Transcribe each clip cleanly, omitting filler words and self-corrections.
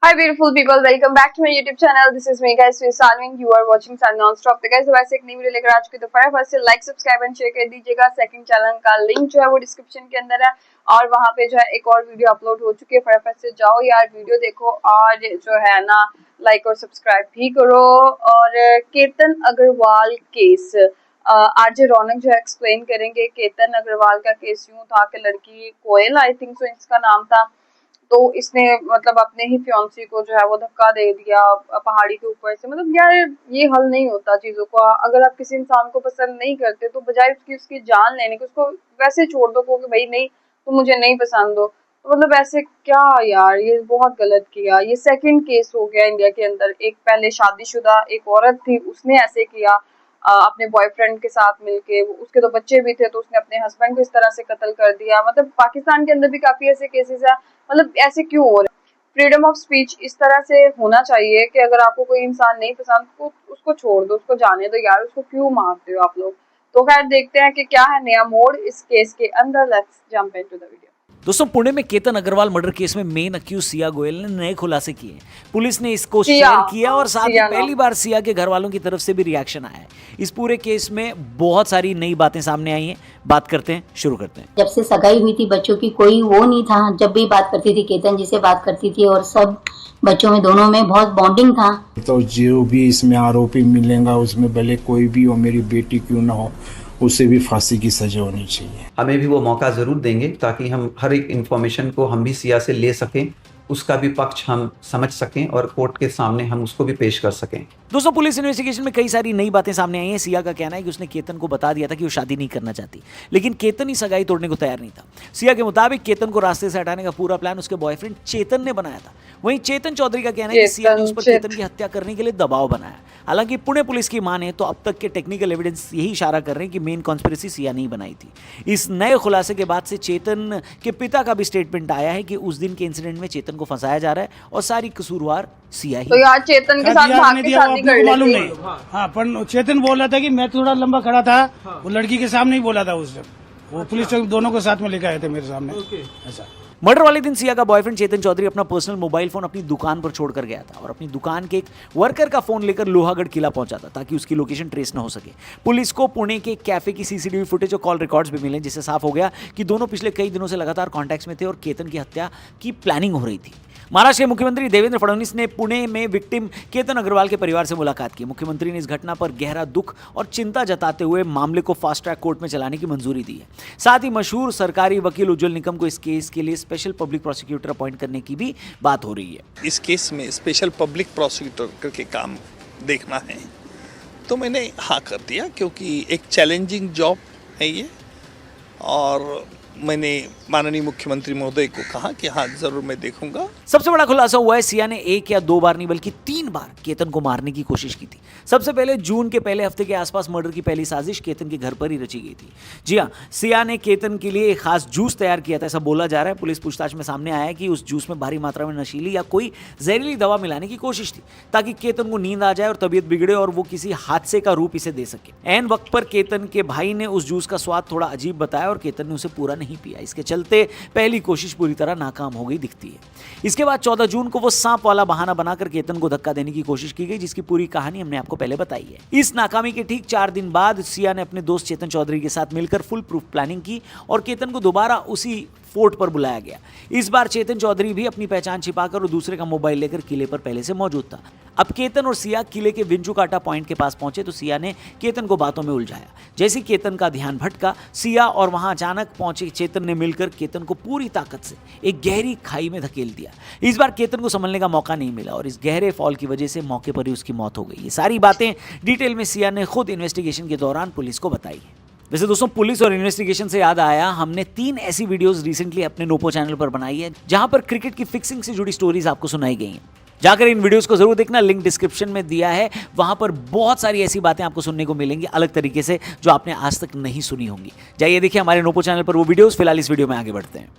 Hi beautiful people, welcome back to my YouTube channel. This is me guys, Salwin. You are watching Sun Non-Stop. तो guys वैसे एक नई video लेकर आ चुकी तो फटाफट से लाइक सब्सक्राइब एंड शेयर कर दीजिएगा। सेकंड चैनल का लिंक जो है वो डिस्क्रिप्शन के अंदर है और वहाँ पे जो है एक और वीडियो अपलोड हो चुकी है। फटाफट से जाओ यार, वीडियो देखो और जो है ना लाइक और सब्सक्राइब भी करो। और केतन अग्रवाल केस आज रौनक जो है एक्सप्लेन करेंगे। केतन अग्रवाल का केस यूं था कि लड़की कोयल, आई थिंक सो इसका नाम था, तो इसने मतलब अपने ही फियांसी को जो है वो धक्का दे दिया पहाड़ी के ऊपर से। मतलब यार ये हल नहीं होता चीजों का। अगर आप किसी इंसान को पसंद नहीं करते तो बजाय उसकी जान लेने के उसको वैसे छोड़ दो कि भाई नहीं तुम मुझे नहीं पसंद हो। तो मतलब ऐसे क्या यार, ये बहुत गलत किया। ये सेकंड केस हो गया इंडिया के अंदर। एक पहले शादीशुदा एक औरत थी, उसने ऐसे किया अपने बॉयफ्रेंड के साथ मिलके। उसके तो बच्चे भी थे, तो उसने अपने हस्बैंड को इस तरह से कत्ल कर दिया। मतलब पाकिस्तान के अंदर भी काफी ऐसे केसेस है। मतलब ऐसे क्यों हो रहे हैं? फ्रीडम ऑफ स्पीच इस तरह से होना चाहिए कि अगर आपको कोई इंसान नहीं पसंद तो उसको छोड़ दो, उसको जाने दो यार। उसको क्यों मारते हो आप लोग? तो खैर देखते हैं कि क्या है नया मोड़ इस केस के अंदर। Let's jump into the video. दोस्तों, पुणे में केतन अग्रवाल मर्डर केस में मेन अक्यूज सिया गोयल ने नए खुलासे किए। पुलिस ने इसको शेयर किया और साथ ही पहली बार सिया के घर वालों की तरफ से भी रिएक्शन आया है। इस पूरे केस में बहुत सारी नई बातें सामने आई हैं। बात करते हैं, शुरू करते हैं। जब से सगाई हुई थी बच्चों की कोई वो नहीं था। जब भी बात करती थी केतन जी से बात करती थी और सब बच्चों में दोनों में बहुत बॉन्डिंग था। तो जो भी इसमें आरोपी मिलेगा उसमें भले कोई भी हो, मेरी बेटी क्यों ना हो, उसे भी फांसी की सजा होनी चाहिए। हमें भी वो मौका ज़रूर देंगे ताकि हम हर एक इन्फॉर्मेशन को हम भी सिया से ले सकें, उसका भी पक्ष हम समझ सकें और कोर्ट के सामने हम उसको भी पेश कर सकें। दोस्तों, पुलिस इन्वेस्टिगेशन में कई सारी नई बातें सामने आई हैं। सिया का कहना है कि उसने केतन को बता दिया था कि वो शादी नहीं करना चाहती, लेकिन केतन ही सगाई तोड़ने को तैयार नहीं था। सिया के मुताबिक केतन को रास्ते से हटाने का पूरा प्लान उसके बॉयफ्रेंड चेतन ने बनाया था। वहीं चेतन चौधरी का कहना है कि सिया ने उस पर केतन की हत्या करने के लिए दबाव बनाया। हालांकि पुणे पुलिस की माने तो अब तक के टेक्निकल एविडेंस यही इशारा कर रहे हैं कि मेन कॉन्स्पिरेसी सिया नहीं बनाई थी। इस नए खुलासे के बाद से चेतन के पिता का भी स्टेटमेंट आया है कि उस दिन के इंसिडेंट में चेतन को फंसाया जा रहा है और सारी कसूरवार सिया ही। तो यार चेतन के साथ भाग के शादी कर मालूम लेती। नहीं। हाँ, पर चेतन बोल रहा था कि मैं थोड़ा लंबा खड़ा था, वो लड़की के सामने ही बोला था उस दिन। वो पुलिस चौक दोनों को साथ में लेकर आए थे मेरे सामने। ऐसा मर्डर वाले दिन सिया का बॉयफ्रेंड चेतन चौधरी अपना पर्सनल मोबाइल फोन अपनी दुकान पर छोड़कर गया था और अपनी दुकान के एक वर्कर का फोन लेकर लोहागढ़ किला पहुंचा था ताकि उसकी लोकेशन ट्रेस न हो सके। पुलिस को पुणे के कैफे की सीसीटीवी फुटेज और कॉल रिकॉर्ड्स भी मिले, जिससे साफ हो गया कि दोनों पिछले कई दिनों से लगातार कॉन्टैक्ट्स में थे और केतन की हत्या की प्लानिंग हो रही थी। महाराष्ट्र के मुख्यमंत्री देवेंद्र फडणवीस ने पुणे में विक्टिम केतन अग्रवाल के परिवार से मुलाकात की। मुख्यमंत्री ने इस घटना पर गहरा दुख और चिंता जताते हुए मामले को फास्ट ट्रैक कोर्ट में चलाने की मंजूरी दी है। साथ ही मशहूर सरकारी वकील उज्जवल निकम को इस केस के लिए स्पेशल पब्लिक प्रोसिक्यूटर अपॉइंट करने की भी बात हो रही है। इस केस में स्पेशल पब्लिक प्रोसिक्यूटर के काम देखना है तो मैंने हाँ कर दिया, क्योंकि एक चैलेंजिंग जॉब है ये। और मैंने माननीय मुख्यमंत्री महोदय को कहा कि हाँ जरूर मैं देखूंगा। सबसे बड़ा खुलासा हुआ है सिया ने एक या दो बार नहीं बल्कि 3 बार केतन को मारने की कोशिश की थी। सबसे पहले जून के पहले हफ्ते के आसपास मर्डर की पहली साजिश केतन के घर पर ही रची गई थी। जी हाँ, सिया ने केतन के लिए एक खास जूस तैयार किया था, ऐसा बोला जा रहा है। पुलिस पूछताछ में सामने आया है कि उस जूस में भारी मात्रा में नशीली या कोई जहरीली दवा मिलाने की कोशिश थी ताकि केतन को नींद आ जाए और तबीयत बिगड़े और वो किसी हादसे का रूप इसे दे सके। ऐन वक्त पर केतन के भाई ने उस जूस का स्वाद थोड़ा अजीब बताया और केतन ने उसे पूरा नहीं पिया। इसके चलते पहली कोशिश पूरी तरह नाकाम हो गई दिखती है। इसके बाद 14 जून को वो सांप वाला बहाना बनाकर केतन को धक्का देने की कोशिश की गई, जिसकी पूरी कहानी हमने आपको पहले बताई है। इस नाकामी के ठीक 4 दिन बाद सिया ने अपने दोस्त चेतन चौधरी के साथ मिलकर फुल प्रूफ प्लानिंग की और केतन को दोबारा उसी फोर्ट पर बुलाया गया। इस बार चेतन चौधरी भी अपनी पहचान छिपाकर और दूसरे का मोबाइल लेकर किले पर पहले से मौजूद था। अब केतन और सिया किले के विंचुकाटा पॉइंट के पास पहुंचे तो सिया ने केतन को बातों में उलझाया। जैसे ही केतन का ध्यान भटका, सिया और वहां अचानक पहुंचे चेतन ने मिलकर केतन को पूरी ताकत से एक गहरी खाई में धकेल दिया। इस बार केतन को संभलने का मौका नहीं मिला और इस गहरे फॉल की वजह से मौके पर ही उसकी मौत हो गई। ये सारी बातें डिटेल में सिया ने खुद इन्वेस्टिगेशन के दौरान पुलिस को बताई है। वैसे दोस्तों, पुलिस और इन्वेस्टिगेशन से याद आया, हमने 3 ऐसी वीडियोस रिसेंटली अपने नोपो चैनल पर बनाई है जहां पर क्रिकेट की फिक्सिंग से जुड़ी स्टोरीज आपको सुनाई गई हैं। जाकर इन वीडियोस को जरूर देखना, लिंक डिस्क्रिप्शन में दिया है। वहां पर बहुत सारी ऐसी बातें आपको सुनने को मिलेंगी अलग तरीके से जो आपने आज तक नहीं सुनी होंगी। जाइए देखिए हमारे नोपो चैनल पर वो वीडियोस। फिलहाल इस वीडियो में आगे बढ़ते हैं।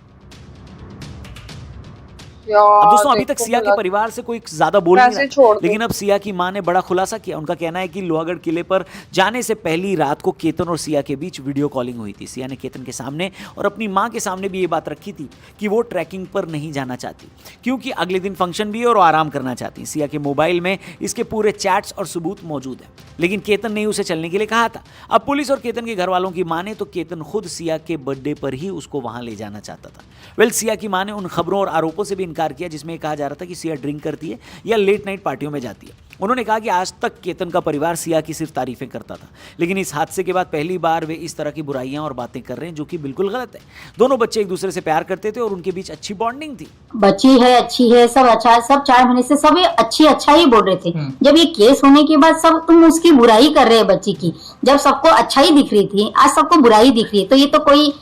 अब दोस्तों अभी तक देखो सिया के भला, परिवार से कोई ज्यादा बोल नहीं पैसे रहा छोड़ था, दो। लेकिन अब सिया की मां ने बड़ा खुलासा किया। उनका कहना है कि लोहागढ़ किले पर जाने से पहली रात को केतन और सिया के बीच वीडियो कॉलिंग हुई थी। सिया ने केतन के सामने और अपनी मां के सामने भी ये बात रखी थी कि वो ट्रैकिंग पर नहीं जाना चाहती क्योंकि अगले दिन फंक्शन भी है और आराम करना चाहती। सिया के मोबाइल में इसके पूरे चैट्स और सबूत मौजूद है, लेकिन केतन ने उसे चलने के लिए कहा था। अब पुलिस और केतन के घर वालों की माने तो केतन खुद सिया के बर्थडे पर ही उसको वहां ले जाना चाहता था। सिया की मां ने उन खबरों और आरोपों से भी इनकार किया जिसमें कहा जा रहा था कि सिया ड्रिंक करती है या लेट नाइट पार्टियों में जाती है। उन्होंने कहा कि आज तक केतन का परिवार सिया की सिर्फ तारीफें करता था, लेकिन इस हादसे के बाद पहली बार वे इस तरह की बुराइयां और बातें कर रहे हैं जो कि बिल्कुल गलत है। दोनों बच्चे एक दूसरे से प्यार करते थे और उनके बीच अच्छी बॉन्डिंग थी। बच्ची है, अच्छी है, सब अच्छा है, सब 4 महीने से सब ये अच्छा ही बोल रहे थे। जब ये केस होने के बाद सब तुम उसकी बुराई कर रहे हैं बच्ची की, जब सबको अच्छाई दिख रही थी आज सबको बुराई दिख रही है, तो ये तो कोई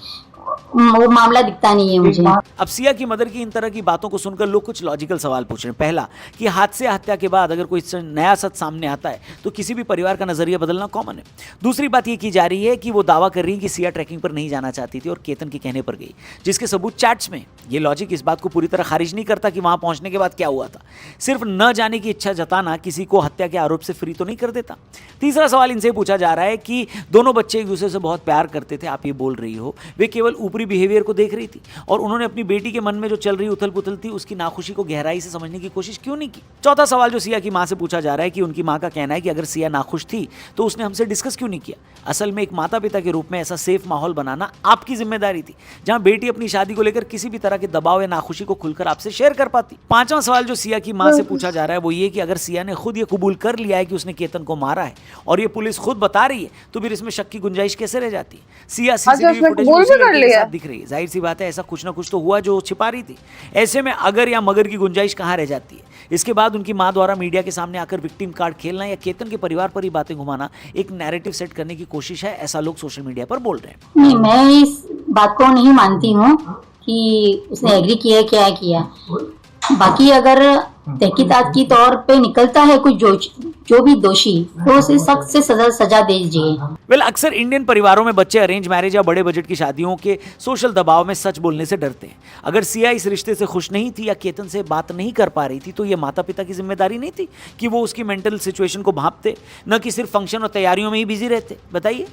वो मामला दिखता नहीं है मुझे। अब सिया की मदर की इन तरह की बातों को सुनकर लोग कुछ लॉजिकल सवाल पूछ रहे हैं। पहला कि हादसे हत्या के बाद अगर कोई नया सच सामने आता है तो किसी भी परिवार का नजरिया बदलना कॉमन है। दूसरी बात ये की जा रही है कि वो दावा कर रही है कि सिया ट्रैकिंग पर नहीं जाना चाहती थी और केतन के कहने पर गई, जिसके सबूत चैट्स में। ये लॉजिक इस बात को पूरी तरह खारिज नहीं करता कि वहां पहुंचने के बाद क्या हुआ था। सिर्फ न जाने की इच्छा जताना किसी को हत्या के आरोप से फ्री तो नहीं कर देता। तीसरा सवाल इनसे पूछा जा रहा है कि दोनों बच्चे एक दूसरे से बहुत प्यार करते थे, आप ये बोल रही हो, वे केवल ऊपरी बिहेवियर को देख रही थी और उन्होंने अपनी बेटी के मन में जो चल रही उथल पुथल थी उसकी नाखुशी को गहराई से समझने की कोशिश क्यों नहीं की। चौथा सवाल जो सिया की मां से पूछा जा रहा है कि उनकी मां का कहना है कि अगर सिया नाखुश थी तो उसने हमसे डिस्कस क्यों नहीं किया। असल में एक माता पिता के रूप में ऐसा सेफ माहौल बनाना आपकी जिम्मेदारी थी जहां बेटी अपनी शादी को लेकर किसी भी तरह के दबाव या नाखुशी को खुलकर आपसे शेयर कर पाती। पांचवा सवाल जो सिया की मां से पूछा जा रहा है वो ये कि अगर सिया ने खुद ये कबूल कर लिया है कि उसने केतन को मारा है और ये पुलिस खुद बता रही है तो फिर इसमें शक की गुंजाइश कैसे रह जाती है। सिया सीसीटीवी फुटेज में उसी लड़के के साथ दिख रही है, जाहिर सी बात है ऐसा कुछ ना कुछ तो हुआ जो छिपा रही थी। ऐसे में अगर या मगर की गुंजाइश कहां रह जाती है। इसके बाद उनकी मां द्वारा मीडिया के सामने आकर विक्टिम कार्ड खेलना या केतन के परिवार पर ही बातें घुमाना एक नैरेटिव सेट करने की कोशिश है, ऐसा लोग सोशल मीडिया पर बोल रहे हैं। नहीं, मैं इस बात को नहीं मानती हूँ कि उसने एग्री किया है क्या किया। बाकी अगर तहकीकात की तौर पे निकलता है कुछ जो भी दोषी तो उसे सख्त से सजा दीजिए। अक्सर इंडियन परिवारों में बच्चे अरेंज मैरिज या बड़े बजट की शादियों के सोशल दबाव में सच बोलने से डरते हैं। अगर सिया इस रिश्ते से खुश नहीं थी या केतन से बात नहीं कर पा रही थी तो ये माता पिता की जिम्मेदारी नहीं थी कि वो उसकी मेंटल सिचुएशन को भांपते, न कि सिर्फ फंक्शन और तैयारियों में ही बिजी रहते। बताइए।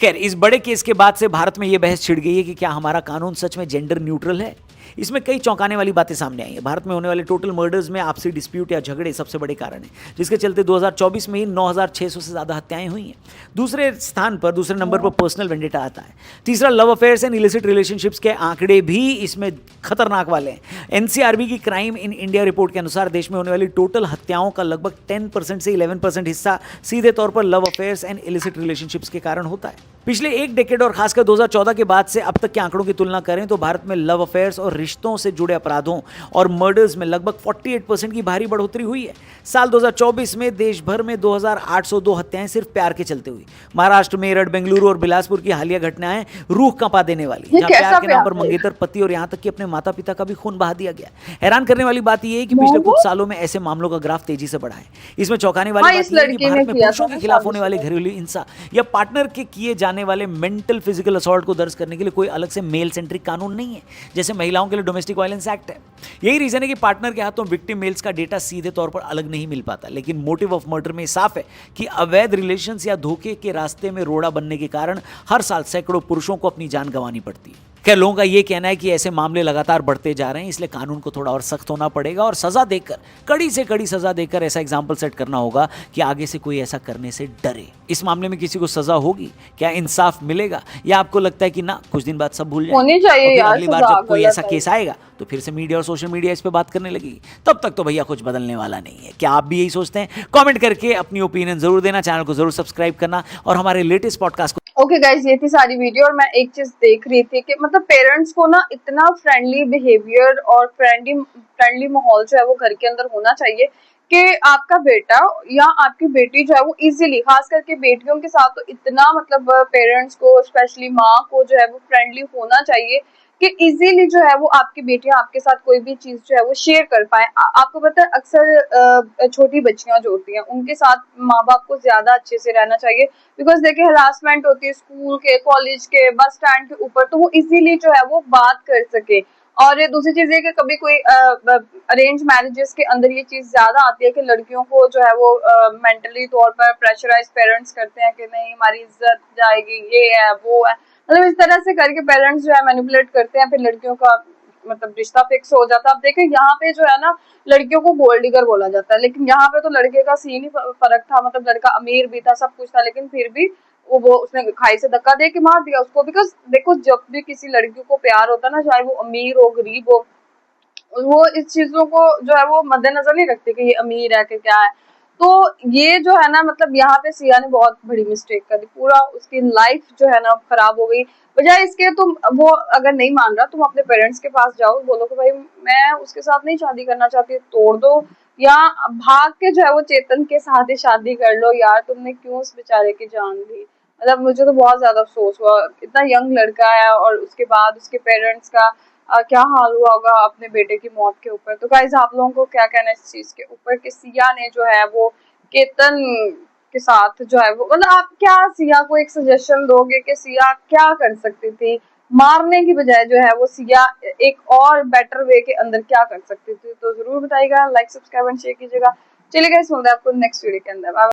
खैर, इस बड़े केस के बाद से भारत में यह बहस छिड़ गई है कि क्या हमारा कानून सच में जेंडर न्यूट्रल है। इसमें कई चौंकाने वाली बातें सामने आई हैं। भारत में होने वाले टोटल मर्डर्स में आपसी डिस्प्यूट या झगड़े सबसे बड़े कारण हैं, जिसके चलते 2024 में ही 9,600 से ज़्यादा हत्याएं हुई हैं। दूसरे नंबर पर पर्सनल वेंडेटा आता है। तीसरा love affairs and illicit relationships के आंकड़े भी इसमें खतरनाक वाले हैं। एनसीआरबी की क्राइम इन इंडिया रिपोर्ट के अनुसार देश में होने वाली टोटल हत्याओं का लगभग 10% से 11% हिस्सा सीधे तौर पर love affairs and illicit relationships के कारण होता है। पिछले एक डेकेड और खासकर 2014 के बाद से अब तक के आंकड़ों की तुलना करें तो भारत में लव अफेयर्स और रिश्तों से जुड़े अपराधों और मर्डर्स में लगभग 48% की भारी बढ़ोतरी हुई है। साल 2024 में देश भर में 2,802 हत्याएं सिर्फ प्यार के चलते हुई। महाराष्ट्र, मेरठ, बेंगलुरु और बिलासपुर की हालिया घटनाएं रूह कंपा देने वाली, जहां प्यार के नाम पर मंगेतर, पति और यहां तक कि अपने माता पिता का भी खून बहा दिया गया। हैरान करने वाली बात यह है कि पिछले कुछ सालों में ऐसे मामलों का ग्राफ तेजी से बढ़ा है। इसमें चौंकाने वाली बात यह है कि भारत में पुरुषों के खिलाफ होने वाले घरेलू हिंसा या पार्टनर के किए जाने वाले मेंटल फिजिकल असॉल्ट को दर्ज करने के लिए कोई अलग से मेल सेंट्रिक कानून नहीं है, जैसे महिलाओं के लिए डोमेस्टिक वायलेंस एक्ट है। यही रीजन है कि पार्टनर के हाथों विक्टिम मेल्स का डेटा सीधे तौर पर अलग नहीं मिल पाता, लेकिन मोटिव ऑफ मर्डर में साफ है कि अवैध रिलेशंस या धोखे के रास्ते में रोड़ा बनने के कारण हर साल सैकड़ों पुरुषों को अपनी जान गंवानी पड़ती है। खैर, लोगों का यह कहना है कि ऐसे मामले लगातार बढ़ते जा रहे हैं, इसलिए कानून को थोड़ा और सख्त होना पड़ेगा और सजा देकर, कड़ी से कड़ी सजा देकर ऐसा एग्जाम्पल सेट करना होगा कि आगे से कोई ऐसा करने से डरे। इस मामले में किसी को सजा होगी, क्या इंसाफ मिलेगा, या आपको लगता है कि ना कुछ दिन बाद सब भूल होनी चाहिए जाए, यार, अगली बार जब कोई ऐसा केस आएगा तो फिर से मीडिया और सोशल मीडिया इस पे बात करने लगेगी। तब तक तो भैया कुछ बदलने वाला नहीं है। क्या आप भी यही सोचते हैं? कमेंट करके अपनी ओपिनियन जरूर देना, चैनल को जरूर सब्सक्राइब करना और हमारे लेटेस्ट पॉडकास्ट को। ओके गाइज, ये थी सारी वीडियो और मैं एक चीज देख रही थी कि मतलब पेरेंट्स को ना इतना फ्रेंडली बिहेवियर और फ्रेंडली माहौल जो है वो घर के अंदर होना चाहिए कि आपका बेटा या आपकी बेटी जो है वो इजीली, खास करके बेटियों के साथ तो इतना मतलब पेरेंट्स को, स्पेशली माँ को जो है वो फ्रेंडली होना चाहिए कि इजीली जो है वो आपकी बेटियां आपके साथ कोई भी चीज जो है वो शेयर कर पाए। आपको पता है अक्सर छोटी बच्चियां जो होती हैं उनके साथ माँ बाप को ज्यादा अच्छे से रहना चाहिए, बिकॉज देखिए हरासमेंट होती है स्कूल के, कॉलेज के, बस स्टैंड के ऊपर, तो वो इजीली जो है वो बात कर सके। और ये दूसरी चीज है कि कभी कोई अरेंज मैरिजेस के अंदर ये चीज ज्यादा आती है कि लड़कियों को जो है वो मेंटली तौर पर प्रेशराइज पेरेंट्स करते हैं कि नहीं हमारी इज्जत जाएगी, ये है वो है, मतलब इस तरह से करके पेरेंट्स जो है मैनिपुलेट करते हैं, फिर लड़कियों का मतलब रिश्ता फिक्स हो जाता है। अब देखिए यहाँ पे जो है ना लड़कियों को गोल्ड डिगर बोला जाता है, लेकिन यहाँ पे तो लड़के का सीन ही फर्क था, मतलब लड़का अमीर भी था, सब कुछ था, लेकिन फिर भी वो उसने खाई से धक्का दे के मार दिया उसको। बिकॉज देखो जब भी किसी लड़की को प्यार होता है ना, चाहे वो अमीर हो गरीब हो, वो इस चीजों को जो है वो मद्देनजर नहीं रखते कि ये अमीर है कि क्या है। तो ये जो है ना मतलब यहाँ पे सिया ने बहुत बड़ी मिस्टेक कर दी, पूरा उसकी लाइफ जो है ना खराब हो गई। बजाय इसके तुम वो अगर नहीं मान रहा तुम अपने पेरेंट्स के पास जाओ, बोलो कि भाई मैं उसके साथ नहीं शादी करना चाहती, तोड़ दो, या भाग के जो है वो चेतन के साथ ही शादी कर लो। यार तुमने क्यों उस बेचारे की जान ली, मतलब मुझे तो बहुत ज्यादा अफसोस हुआ, इतना यंग लड़का है और उसके बाद उसके पेरेंट्स का क्या हाल हुआ होगा अपने बेटे की मौत के ऊपर। तो गाइस आप लोगों को क्या कहना है इस चीज के ऊपर कि सिया ने जो है वो केतन के साथ जो है वो, मतलब आप क्या सिया को एक सजेशन दोगे कि सिया क्या कर सकती थी, मारने की बजाय जो है वो सिया एक और बेटर वे के अंदर क्या कर सकती थी? तो जरूर बताइएगा, लाइक सब्सक्राइब एंड शेयर कीजिएगा। चलिए गाइस मिलते हैं आपको नेक्स्ट वीडियो के अंदर।